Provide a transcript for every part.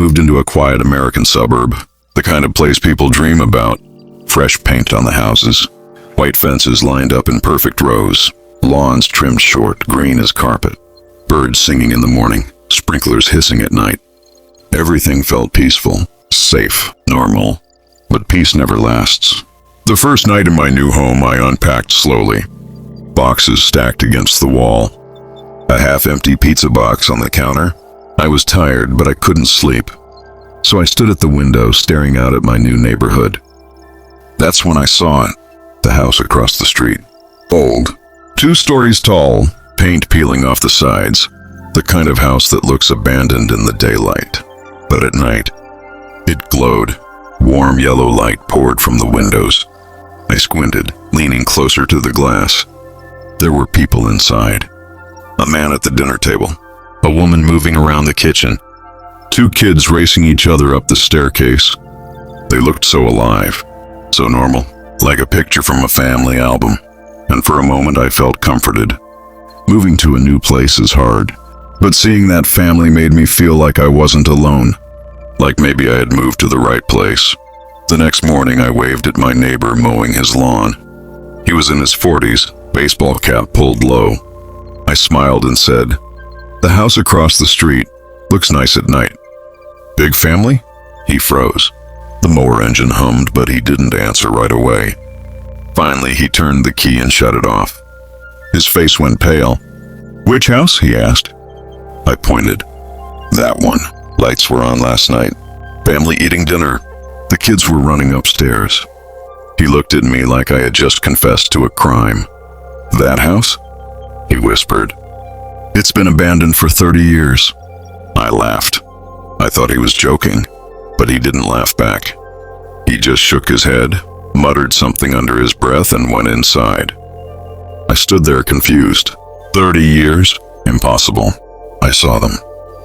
moved into a quiet American suburb, the kind of place people dream about. Fresh paint on the houses, white fences lined up in perfect rows, lawns trimmed short, green as carpet, birds singing in the morning, sprinklers hissing at night. Everything felt peaceful, safe, normal, but peace never lasts. The first night in my new home, I unpacked slowly. Boxes stacked against the wall. A half-empty pizza box on the counter. I was tired, but I couldn't sleep. So I stood at the window, staring out at my new neighborhood. That's when I saw it. The house across the street. Old. 2 stories tall, paint peeling off the sides. The kind of house that looks abandoned in the daylight. But at night, it glowed. Warm yellow light poured from the windows. I squinted, leaning closer to the glass. There were people inside. A man at the dinner table. A woman moving around the kitchen. 2 kids racing each other up the staircase. They looked so alive, so normal, like a picture from a family album. And for a moment I felt comforted. Moving to a new place is hard, but seeing that family made me feel like I wasn't alone. Like maybe I had moved to the right place. The next morning I waved at my neighbor mowing his lawn. He was in his 40s, baseball cap pulled low. I smiled and said, "The house across the street looks nice at night." "Big family?" He froze. The mower engine hummed, but he didn't answer right away. Finally, he turned the key and shut it off. His face went pale. "Which house?" he asked. I pointed. "That one. Lights were on last night. Family eating dinner. The kids were running upstairs." He looked at me like I had just confessed to a crime. "That house?" he whispered. "It's been abandoned for 30 years. I laughed. I thought he was joking, but he didn't laugh back. He just shook his head, muttered something under his breath, and went inside. I stood there confused. 30 years? Impossible. I saw them.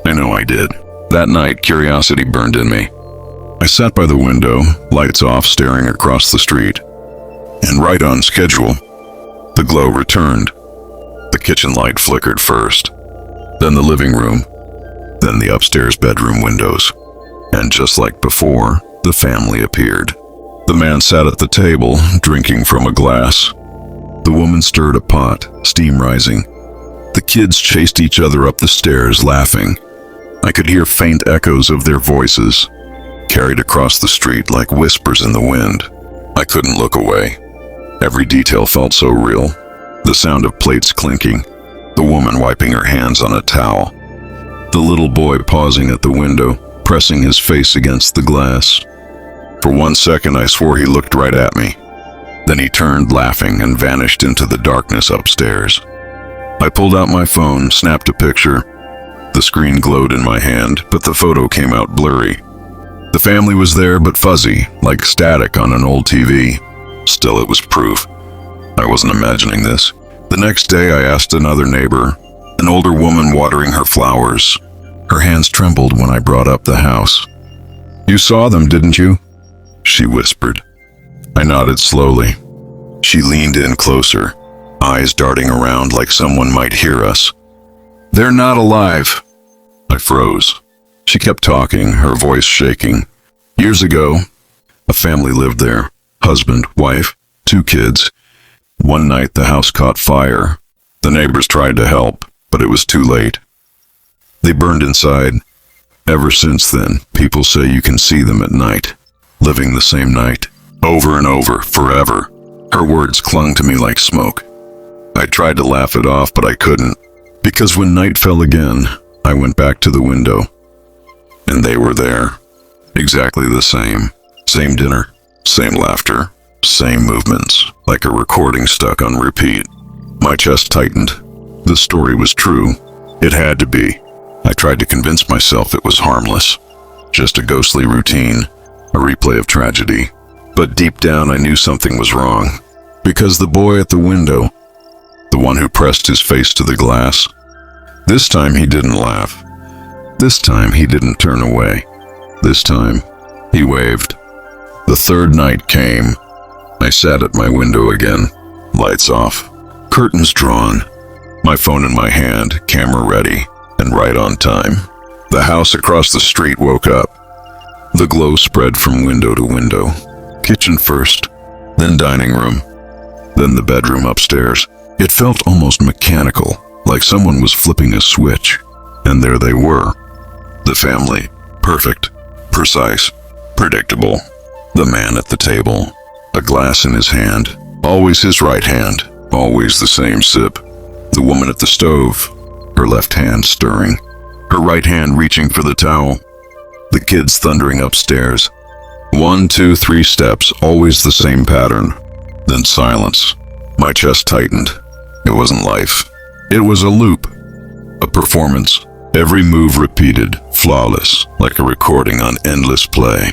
I know I did. That night, curiosity burned in me. I sat by the window, lights off, staring across the street. And right on schedule, the glow returned. The kitchen light flickered first, then the living room, then the upstairs bedroom windows. And just like before, the family appeared. The man sat at the table, drinking from a glass. The woman stirred a pot, steam rising. The kids chased each other up the stairs, laughing. I could hear faint echoes of their voices, carried across the street like whispers in the wind. I couldn't look away. Every detail felt so real. The sound of plates clinking, the woman wiping her hands on a towel, the little boy pausing at the window, pressing his face against the glass. For 1 second, I swore he looked right at me. Then he turned, laughing, and vanished into the darkness upstairs. I pulled out my phone, snapped a picture. The screen glowed in my hand, but the photo came out blurry. The family was there, but fuzzy, like static on an old TV. Still, it was proof. I wasn't imagining this. The next day, I asked another neighbor, an older woman watering her flowers. Her hands trembled when I brought up the house. "You saw them, didn't you?" she whispered. I nodded slowly. She leaned in closer, eyes darting around like someone might hear us. "They're not alive." I froze. She kept talking, her voice shaking. "Years ago, a family lived there. Husband, wife, 2 kids. One night the house caught fire. The neighbors tried to help, but it was too late. They burned inside. Ever since then, people say you can see them at night, living the same night, over and over, forever." Her words clung to me like smoke. I tried to laugh it off, but I couldn't, because when night fell again, I went back to the window. And they were there. Exactly the same. Same dinner, same laughter, same movements, like a recording stuck on repeat. My chest tightened. The story was true. It had to be. I tried to convince myself it was harmless. Just a ghostly routine, a replay of tragedy. But deep down I knew something was wrong. Because the boy at the window, the one who pressed his face to the glass, this time he didn't laugh. This time he didn't turn away. This time he waved. The third night came. I sat at my window again, lights off, curtains drawn, my phone in my hand, camera ready, and right on time. The house across the street woke up. The glow spread from window to window. Kitchen first, then dining room, then the bedroom upstairs. It felt almost mechanical, like someone was flipping a switch. And there they were. The family. Perfect. Precise. Predictable. The man at the table. A glass in his hand. Always his right hand. Always the same sip. The woman at the stove. Her left hand stirring. Her right hand reaching for the towel. The kids thundering upstairs. 1, 2, 3 steps, always the same pattern. Then silence. My chest tightened. It wasn't life. It was a loop. A performance. Every move repeated, flawless, like a recording on endless play.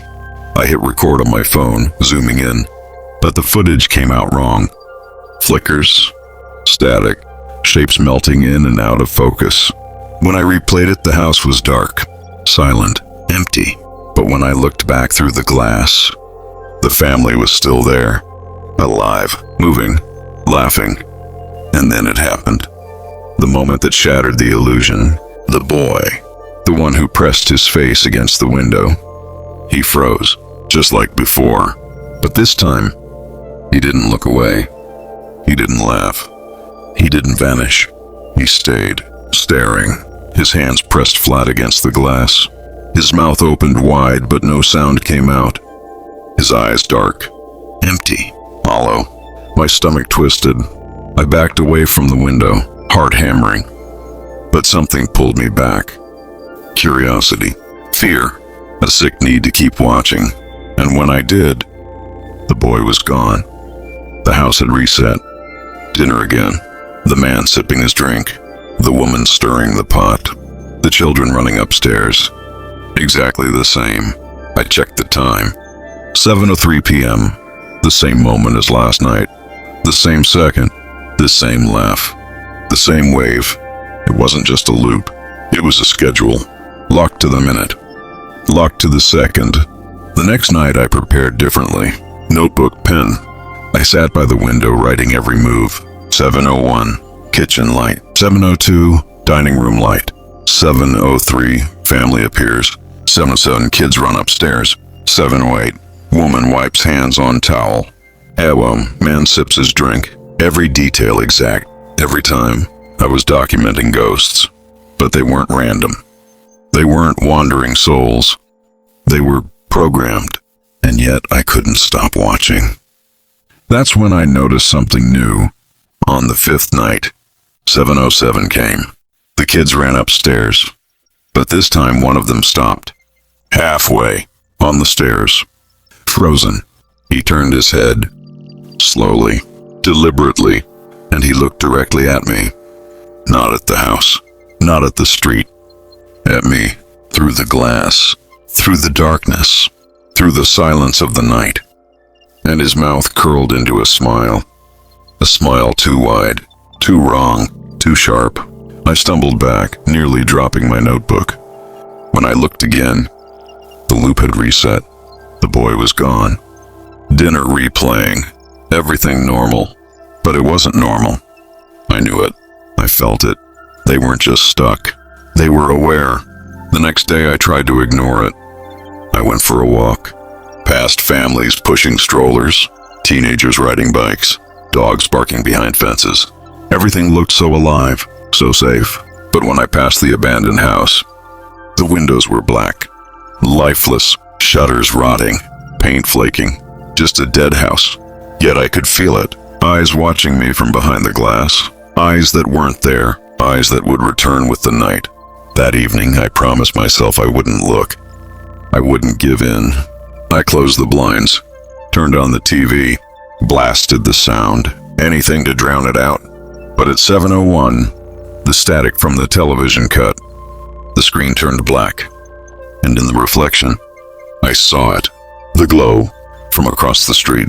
I hit record on my phone, zooming in, but the footage came out wrong. Flickers, static, shapes melting in and out of focus. When I replayed it, the house was dark, silent, empty. But when I looked back through the glass, the family was still there, alive, moving, laughing. And then it happened. The moment that shattered the illusion. The boy, the one who pressed his face against the window. He froze, just like before. But this time, he didn't look away. He didn't laugh. He didn't vanish. He stayed, staring, his hands pressed flat against the glass. His mouth opened wide, but no sound came out. His eyes dark, empty, hollow. My stomach twisted. I backed away from the window, heart hammering. But something pulled me back. Curiosity, fear, a sick need to keep watching. And when I did, the boy was gone. The house had reset. Dinner again. The man sipping his drink. The woman stirring the pot. The children running upstairs. Exactly the same. I checked the time. 7:03 p.m. The same moment as last night. The same second. The same laugh. The same wave. It wasn't just a loop. It was a schedule. Locked to the minute. Locked to the second. The next night I prepared differently. Notebook, pen. I sat by the window writing every move. 7:01, kitchen light. 7:02, dining room light. 7:03, family appears. 7:07, kids run upstairs. 7:08, woman wipes hands on towel. Man sips his drink. Every detail exact. Every time. I was documenting ghosts, but they weren't random. They weren't wandering souls. They were programmed, and yet I couldn't stop watching. That's when I noticed something new. On the 5th night, 7:07 came. The kids ran upstairs, but this time one of them stopped. Halfway, on the stairs. Frozen. He turned his head, slowly, deliberately, and he looked directly at me. Not at the house, not at the street. At me, through the glass, through the darkness, through the silence of the night. And his mouth curled into a smile. A smile too wide, too wrong, too sharp. I stumbled back, nearly dropping my notebook. When I looked again, the loop had reset. The boy was gone. Dinner replaying. Everything normal. But it wasn't normal. I knew it. I felt it. They weren't just stuck. They were aware. The next day I tried to ignore it. I went for a walk. Past families pushing strollers. Teenagers riding bikes. Dogs barking behind fences. Everything looked so alive, so safe. But when I passed the abandoned house, the windows were black. Lifeless. Shutters rotting. Paint flaking. Just a dead house. Yet I could feel it. Eyes watching me from behind the glass. Eyes that weren't there, eyes that would return with the night. That evening, I promised myself I wouldn't look. I wouldn't give in. I closed the blinds, turned on the TV, blasted the sound, anything to drown it out. But at 7:01, the static from the television cut. The screen turned black, and in the reflection, I saw it. The glow from across the street.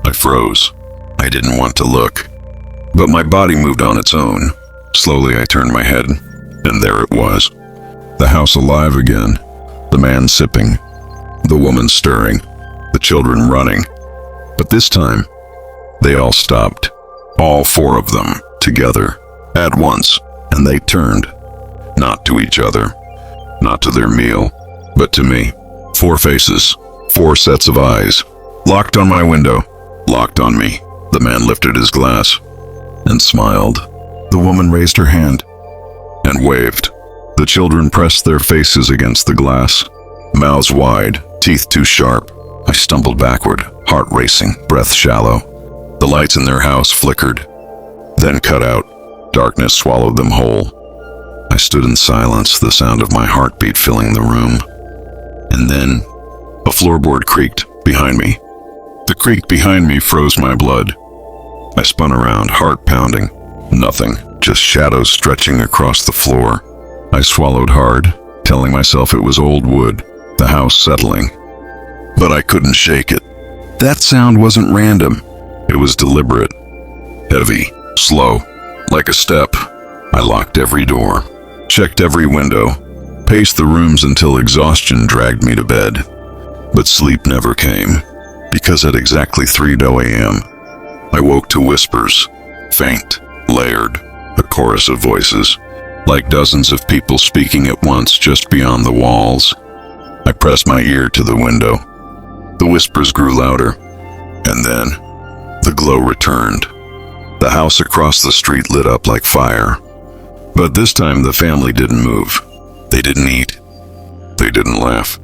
I froze. I didn't want to look. But my body moved on its own. Slowly I turned my head, and there it was. The house alive again. The man sipping. The woman stirring. The children running. But this time, they all stopped. All 4 of them, together, at once, and they turned. Not to each other, not to their meal, but to me. 4 faces, 4 sets of eyes, locked on my window, locked on me. The man lifted his glass and smiled. The woman raised her hand and waved. The children pressed their faces against the glass, mouths wide, teeth too sharp. I stumbled backward, heart racing, breath shallow. The lights in their house flickered, then cut out. Darkness swallowed them whole. I stood in silence, the sound of my heartbeat filling the room. And then, a floorboard creaked behind me. The creak behind me froze my blood. I spun around, heart pounding. Nothing, just shadows stretching across the floor. I swallowed hard, telling myself it was old wood, the house settling. But I couldn't shake it. That sound wasn't random. It was deliberate, heavy, slow, like a step. I locked every door, checked every window, paced the rooms until exhaustion dragged me to bed. But sleep never came, because at exactly 3:00 a.m., I woke to whispers, faint, layered, a chorus of voices, like dozens of people speaking at once just beyond the walls. I pressed my ear to the window. The whispers grew louder, and then the glow returned. The house across the street lit up like fire. But this time the family didn't move. They didn't eat. They didn't laugh.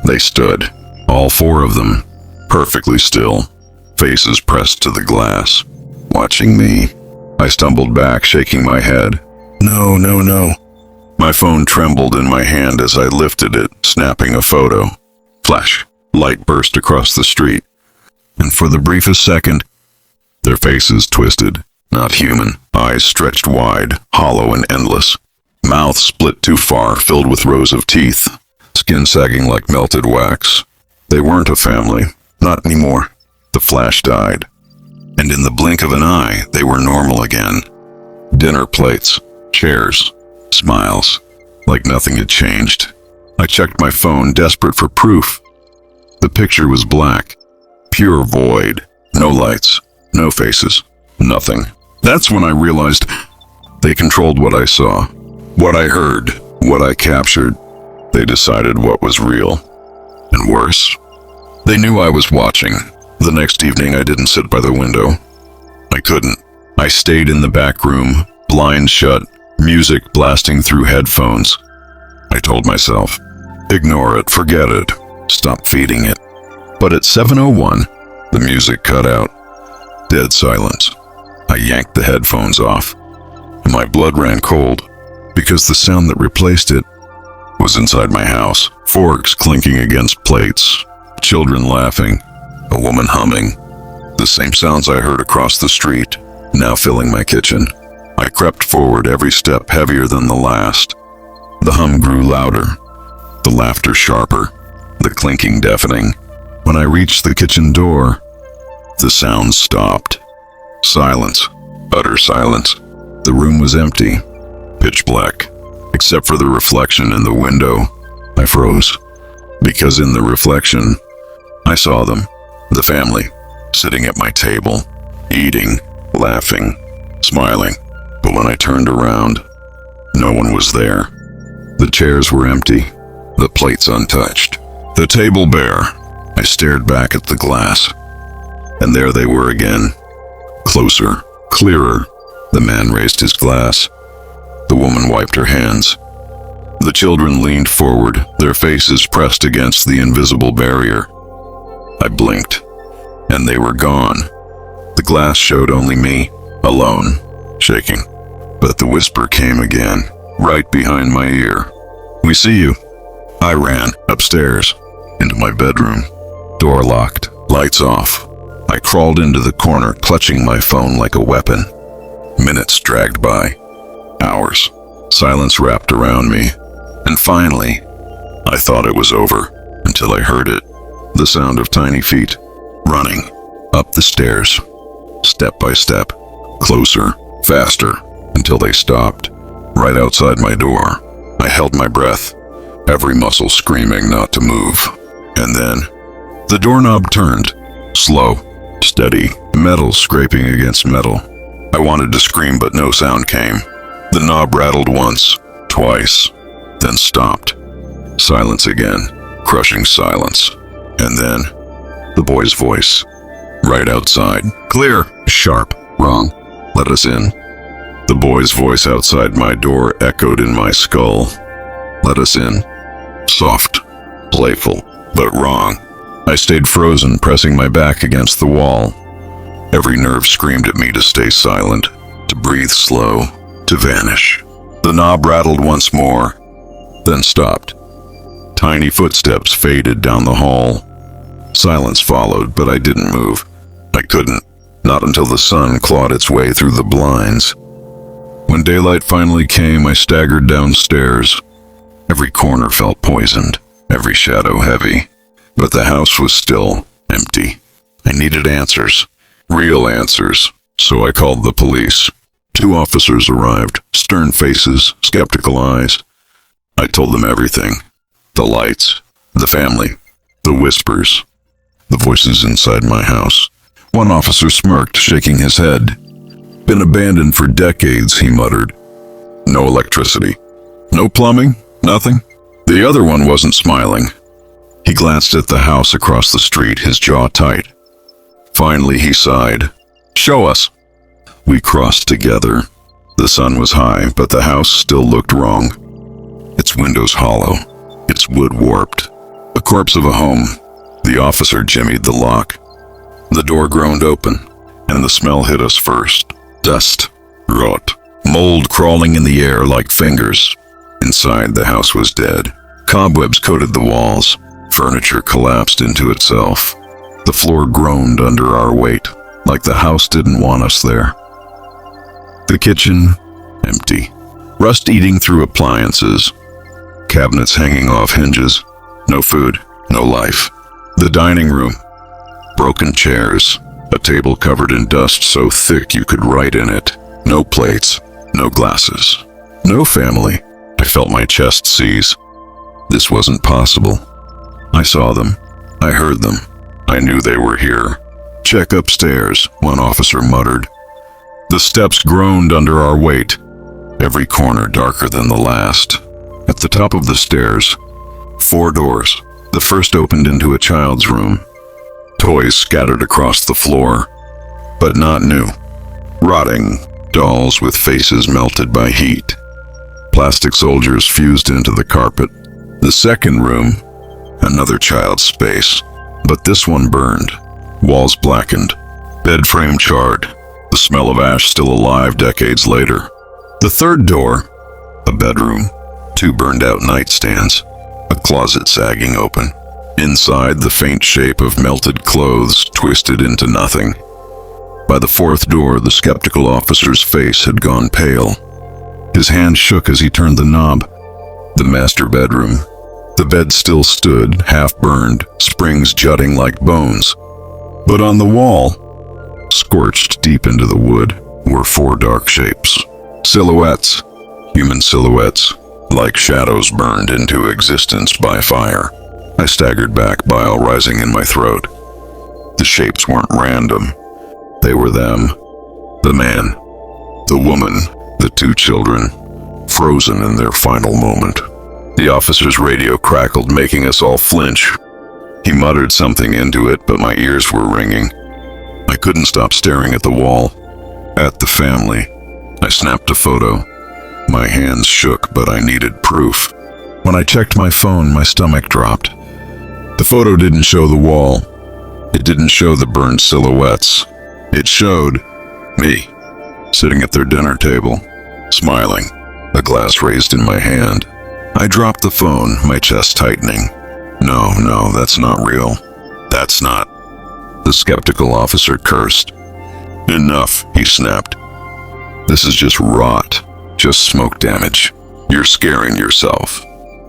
They stood, all 4 of them, perfectly still, faces pressed to the glass, watching me. I stumbled back, shaking my head. No, no, no. My phone trembled in my hand as I lifted it, snapping a photo. Flash, light burst across the street. And for the briefest second, their faces twisted, not human, eyes stretched wide, hollow and endless. Mouth split too far, filled with rows of teeth, skin sagging like melted wax. They weren't a family, not anymore. The flash died. And in the blink of an eye, they were normal again. Dinner plates, chairs, smiles, like nothing had changed. I checked my phone, desperate for proof. The picture was black, pure void, no lights, no faces, nothing. That's when I realized they controlled what I saw, what I heard, what I captured. They decided what was real. And worse, they knew I was watching. The next evening I didn't sit by the window. I couldn't. I stayed in the back room, blinds shut, music blasting through headphones. I told myself, ignore it, forget it, stop feeding it. But at 7:01, the music cut out. Dead silence. I yanked the headphones off. My blood ran cold, because the sound that replaced it was inside my house. Forks clinking against plates, children laughing, a woman humming. The same sounds I heard across the street, now filling my kitchen. I crept forward, every step heavier than the last. The hum grew louder, the laughter sharper, the clinking deafening. When I reached the kitchen door, the sound stopped. Silence, utter silence. The room was empty, pitch black, except for the reflection in the window. I froze, because in the reflection, I saw them, the family, sitting at my table, eating, laughing, smiling. But when I turned around, no one was there. The chairs were empty, the plates untouched, the table bare. I stared back at the glass, and there they were again. Closer, clearer. The man raised his glass. The woman wiped her hands. The children leaned forward, their faces pressed against the invisible barrier. I blinked, and they were gone. The glass showed only me, alone, shaking. But the whisper came again, right behind my ear. We see you. I ran upstairs, into my bedroom. Door locked, lights off. I crawled into the corner, clutching my phone like a weapon. Minutes dragged by. Hours. Silence wrapped around me. And finally, I thought it was over, until I heard it. The sound of tiny feet, running, up the stairs. Step by step, closer, faster, until they stopped, right outside my door. I held my breath, every muscle screaming not to move. And then, the doorknob turned, slow, steady, metal scraping against metal. I wanted to scream, but no sound came. The knob rattled once, twice, then stopped. Silence again, crushing silence. And then, the boy's voice. Right outside. Clear. Sharp. Wrong. Let us in. The boy's voice outside my door echoed in my skull. Let us in. Soft. Playful. But wrong. I stayed frozen, pressing my back against the wall. Every nerve screamed at me to stay silent, to breathe slow, to vanish. The knob rattled once more, then stopped. Tiny footsteps faded down the hall. Silence followed, but I didn't move. I couldn't, not until the sun clawed its way through the blinds. When daylight finally came, I staggered downstairs. Every corner felt poisoned, every shadow heavy. But the house was still empty. I needed answers, real answers, so I called the police. 2 officers arrived, stern faces, skeptical eyes. I told them everything. The lights, the family, the whispers, the voices inside my house. One officer smirked, shaking his head. Been abandoned for decades, he muttered. No electricity. No plumbing? Nothing? The other one wasn't smiling. He glanced at the house across the street, his jaw tight. Finally, he sighed. Show us. We crossed together. The sun was high, but the house still looked wrong. Its windows hollow, its wood warped. A corpse of a home. The officer jimmied the lock. The door groaned open, and the smell hit us first. Dust, rot, mold crawling in the air like fingers. Inside, the house was dead. Cobwebs coated the walls. Furniture collapsed into itself. The floor groaned under our weight, like the house didn't want us there. The kitchen, empty. Rust eating through appliances. Cabinets hanging off hinges. No food, no life. The dining room. Broken chairs. A table covered in dust so thick you could write in it. No plates, no glasses. No family. I felt my chest seize. This wasn't possible. I saw them. I heard them. I knew they were here. Check upstairs, one officer muttered. The steps groaned under our weight, every corner darker than the last. At the top of the stairs, 4 doors. The first opened into a child's room. Toys scattered across the floor, but not new. Rotting dolls with faces melted by heat. Plastic soldiers fused into the carpet. The second room, another child's space, but this one burned. Walls blackened, bed frame charred, the smell of ash still alive decades later. The third door, a bedroom, 2 burned out nightstands, a closet sagging open. Inside, the faint shape of melted clothes twisted into nothing. By the 4th door, the skeptical officer's face had gone pale. His hand shook as he turned the knob. The master bedroom. The bed still stood, half-burned, springs jutting like bones. But on the wall, scorched deep into the wood, were 4 dark shapes. Silhouettes, human silhouettes, like shadows burned into existence by fire. I staggered back, bile rising in my throat. The shapes weren't random. They were them. The man, the woman, the 2 children, frozen in their final moment. The officer's radio crackled, making us all flinch. He muttered something into it, but my ears were ringing. I couldn't stop staring at the wall, at the family. I snapped a photo. My hands shook, but I needed proof. When I checked my phone, my stomach dropped. The photo didn't show the wall. It didn't show the burned silhouettes. It showed me, sitting at their dinner table, smiling, a glass raised in my hand. I dropped the phone, my chest tightening. No, that's not real. That's not. The skeptical officer cursed. Enough, he snapped. This is just rot, just smoke damage. You're scaring yourself.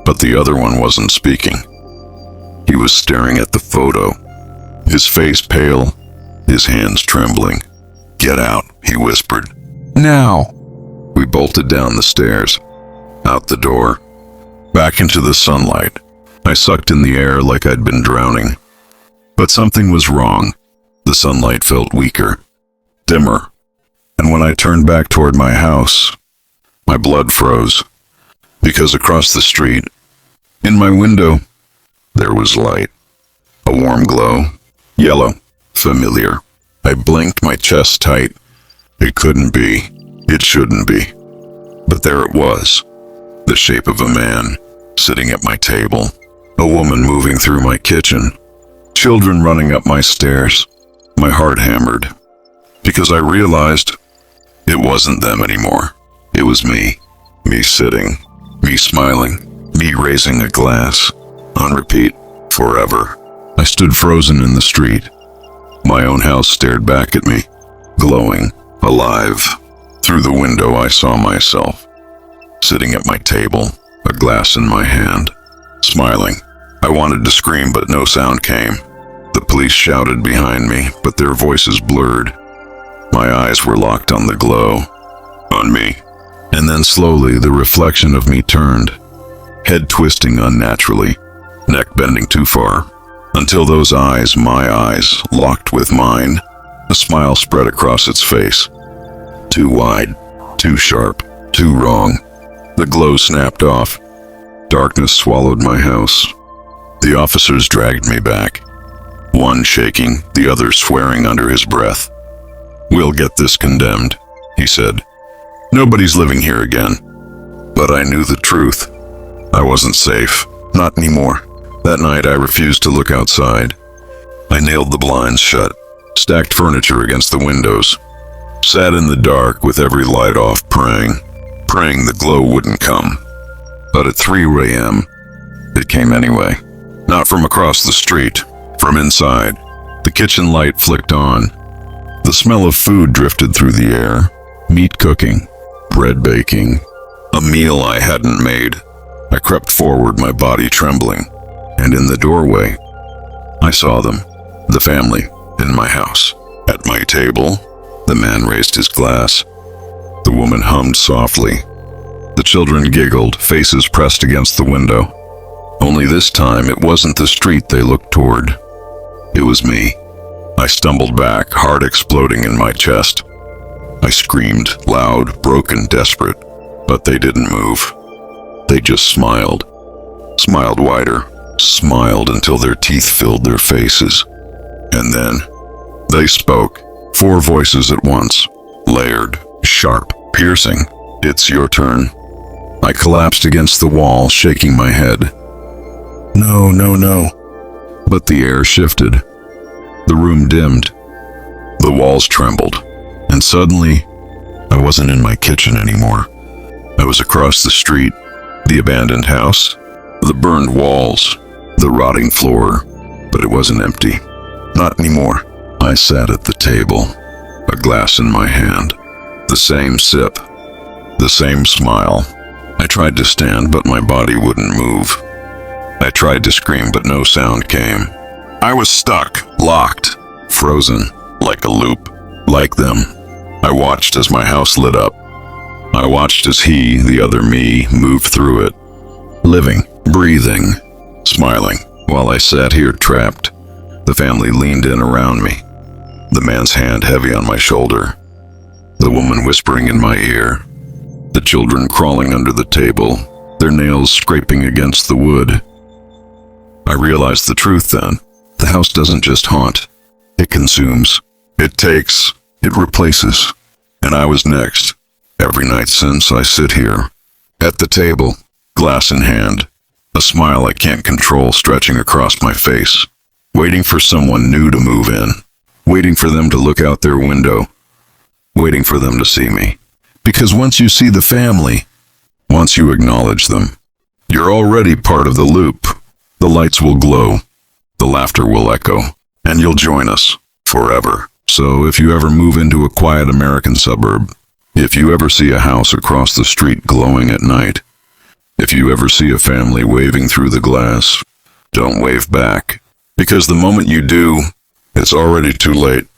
But the other one wasn't speaking. He was staring at the photo, his face pale, his hands trembling. Get out, he whispered. Now! We bolted down the stairs, out the door, back into the sunlight. I sucked in the air like I'd been drowning. But something was wrong. The sunlight felt weaker, dimmer. And when I turned back toward my house, my blood froze. Because across the street, In my window, there was light. A warm glow. Yellow. Familiar. I blinked, my chest tight. It couldn't be. It shouldn't be. But there it was. The shape of a man, sitting at my table. A woman moving through my kitchen. Children running up my stairs. My heart hammered. Because I realized it wasn't them anymore. It was me. Me sitting. Me smiling. Me raising a glass. On repeat. Forever. I stood frozen in the street. My own house stared back at me. Glowing. Alive. Through the window I saw myself. Sitting at my table. A glass in my hand. Smiling. I wanted to scream, but no sound came. The police shouted behind me, but their voices blurred. My eyes were locked on the glow. On me. And then slowly the reflection of me turned. Head twisting unnaturally. Neck bending too far. Until those eyes, my eyes, locked with mine. A smile spread across its face. Too wide. Too sharp. Too wrong. The glow snapped off. Darkness swallowed my house. The officers dragged me back. One shaking, the other swearing under his breath. "We'll get this condemned," he said. "Nobody's living here again." But I knew the truth. I wasn't safe. Not anymore. That night I refused to look outside. I nailed the blinds shut, stacked furniture against the windows, sat in the dark with every light off, praying the glow wouldn't come. But at 3 a.m., it came anyway. Not from across the street, from inside. The kitchen light flicked on. The smell of food drifted through the air. Meat cooking, bread baking, a meal I hadn't made. I crept forward, my body trembling, and in the doorway, I saw them, the family, in my house. At my table, the man raised his glass. The woman hummed softly. The children giggled, faces pressed against the window. Only this time, it wasn't the street they looked toward. It was me. I stumbled back, heart exploding in my chest. I screamed, loud, broken, desperate, but they didn't move. They just smiled. Smiled wider. Smiled until their teeth filled their faces. And then, they spoke. 4 voices at once. Layered, sharp, piercing. "It's your turn." I collapsed against the wall, shaking my head. No, no, no. But the air shifted. The room dimmed. The walls trembled. And suddenly, I wasn't in my kitchen anymore. I was across the street, the abandoned house, the burned walls, the rotting floor, but it wasn't empty. Not anymore. I sat at the table, a glass in my hand, the same sip, the same smile. I tried to stand, but my body wouldn't move. I tried to scream, but no sound came. I was stuck, locked, frozen, like a loop, like them. I watched as my house lit up. I watched as he, the other me, moved through it, living, breathing, smiling, while I sat here trapped. The family leaned in around me, the man's hand heavy on my shoulder, the woman whispering in my ear, the children crawling under the table, their nails scraping against the wood. I realized the truth then. The house doesn't just haunt. It consumes. It takes. It replaces. And I was next. Every night since, I sit here, at the table, glass in hand, a smile I can't control stretching across my face, waiting for someone new to move in, waiting for them to look out their window, waiting for them to see me. Because once you see the family, once you acknowledge them, you're already part of the loop. The lights will glow, the laughter will echo, and you'll join us forever. So if you ever move into a quiet American suburb, if you ever see a house across the street glowing at night, if you ever see a family waving through the glass, don't wave back, because the moment you do, it's already too late.